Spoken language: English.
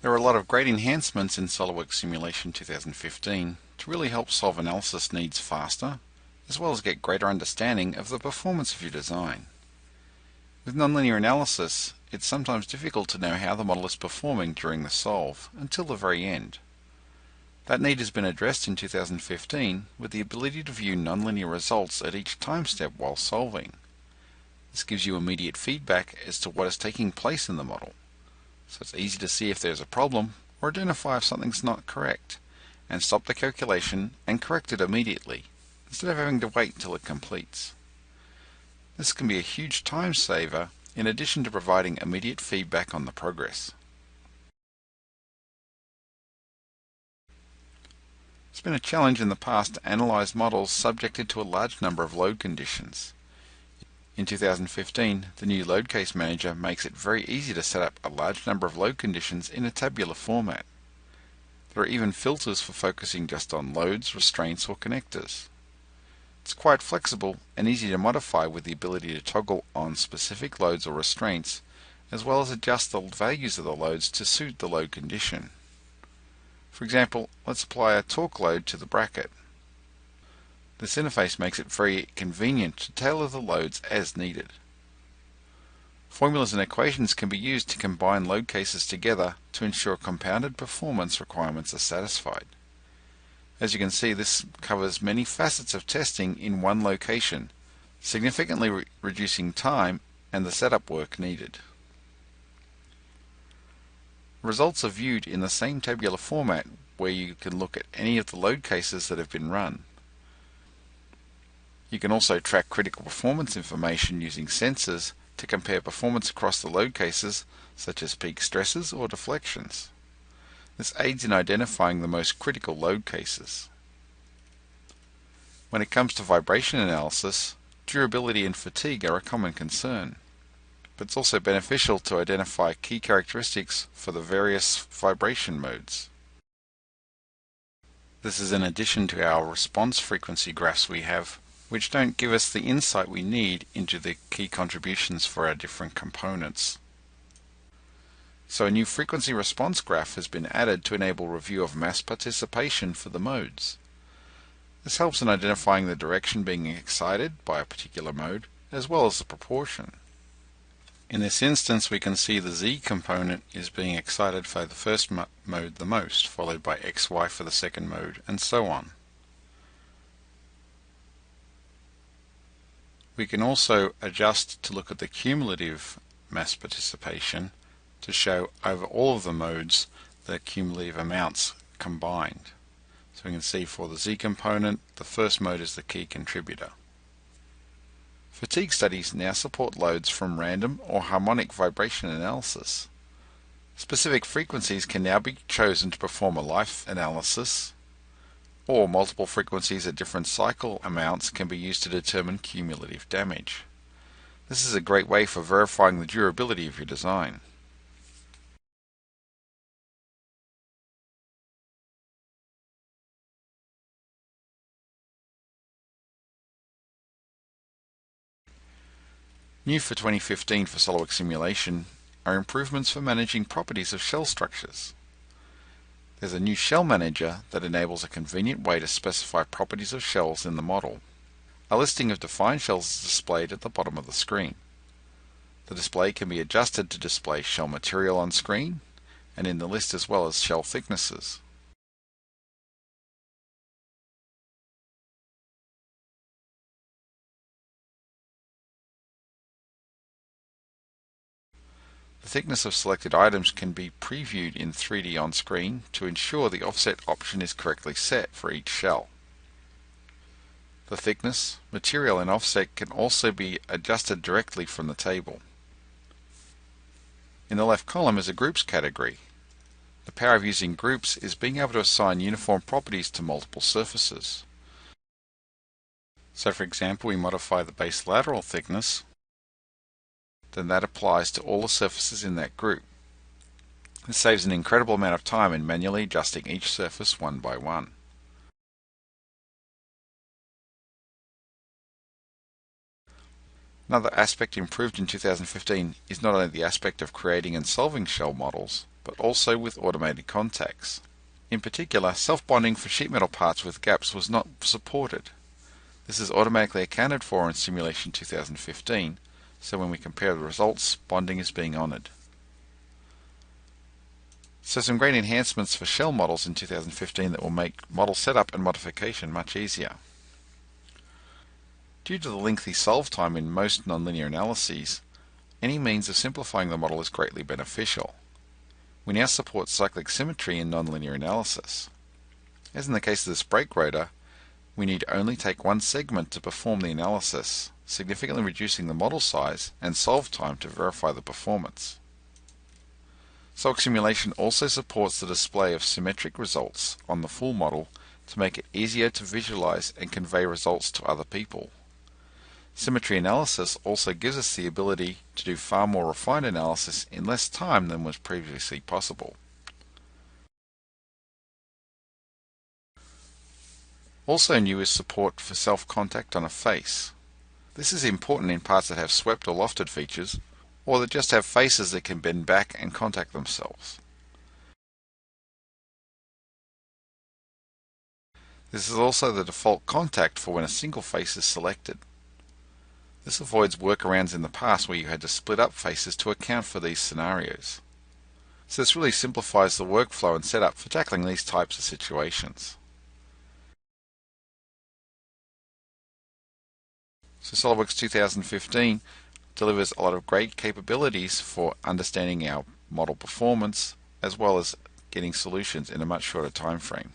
There are a lot of great enhancements in Solidworks Simulation 2015 to really help solve analysis needs faster, as well as get greater understanding of the performance of your design. With nonlinear analysis, it's sometimes difficult to know how the model is performing during the solve until the very end. That need has been addressed in 2015 with the ability to view nonlinear results at each time step while solving. This gives you immediate feedback as to what is taking place in the model. So it's easy to see if there's a problem or identify if something's not correct, and stop the calculation and correct it immediately, instead of having to wait until it completes. This can be a huge time saver in addition to providing immediate feedback on the progress. It's been a challenge in the past to analyze models subjected to a large number of load conditions. In 2015, the new Load Case Manager makes it very easy to set up a large number of load conditions in a tabular format. There are even filters for focusing just on loads, restraints, or connectors. It's quite flexible and easy to modify with the ability to toggle on specific loads or restraints, as well as adjust the values of the loads to suit the load condition. For example, let's apply a torque load to the bracket. This interface makes it very convenient to tailor the loads as needed. Formulas and equations can be used to combine load cases together to ensure compounded performance requirements are satisfied. As you can see, this covers many facets of testing in one location, significantly reducing time and the setup work needed. Results are viewed in the same tabular format where you can look at any of the load cases that have been run. You can also track critical performance information using sensors to compare performance across the load cases, such as peak stresses or deflections. This aids in identifying the most critical load cases. When it comes to vibration analysis, durability and fatigue are a common concern, but it's also beneficial to identify key characteristics for the various vibration modes. This is in addition to our response frequency graphs we have, which don't give us the insight we need into the key contributions for our different components. So a new frequency response graph has been added to enable review of mass participation for the modes. This helps in identifying the direction being excited by a particular mode, as well as the proportion. In this instance, we can see the Z component is being excited for the first mode the most, followed by XY for the second mode, and so on. We can also adjust to look at the cumulative mass participation to show over all of the modes the cumulative amounts combined. So we can see for the Z component, the first mode is the key contributor. Fatigue studies now support loads from random or harmonic vibration analysis. Specific frequencies can now be chosen to perform a life analysis, or multiple frequencies at different cycle amounts can be used to determine cumulative damage. This is a great way for verifying the durability of your design. New for 2015 for SOLIDWORKS Simulation are improvements for managing properties of shell structures. There's a new shell manager that enables a convenient way to specify properties of shells in the model. A listing of defined shells is displayed at the bottom of the screen. The display can be adjusted to display shell material on screen and in the list, as well as shell thicknesses. The thickness of selected items can be previewed in 3D on screen to ensure the offset option is correctly set for each shell. The thickness, material, and offset can also be adjusted directly from the table. In the left column is a groups category. The power of using groups is being able to assign uniform properties to multiple surfaces. So for example, we modify the base lateral thickness, then that applies to all the surfaces in that group. This saves an incredible amount of time in manually adjusting each surface one by one. Another aspect improved in 2015 is not only the aspect of creating and solving shell models, but also with automated contacts. In particular, self-bonding for sheet metal parts with gaps was not supported. This is automatically accounted for in Simulation 2015, so when we compare the results, bonding is being honoured. So some great enhancements for shell models in 2015 that will make model setup and modification much easier. Due to the lengthy solve time in most nonlinear analyses, any means of simplifying the model is greatly beneficial. We now support cyclic symmetry in nonlinear analysis. As in the case of this brake rotor, we need only take one segment to perform the analysis, significantly reducing the model size and solve time to verify the performance. SOLIDWORKS simulation also supports the display of symmetric results on the full model to make it easier to visualize and convey results to other people. Symmetry analysis also gives us the ability to do far more refined analysis in less time than was previously possible. Also new is support for self-contact on a face. This is important in parts that have swept or lofted features, or that just have faces that can bend back and contact themselves. This is also the default contact for when a single face is selected. This avoids workarounds in the past where you had to split up faces to account for these scenarios. So this really simplifies the workflow and setup for tackling these types of situations. So SOLIDWORKS 2015 delivers a lot of great capabilities for understanding our model performance as well as getting solutions in a much shorter time frame.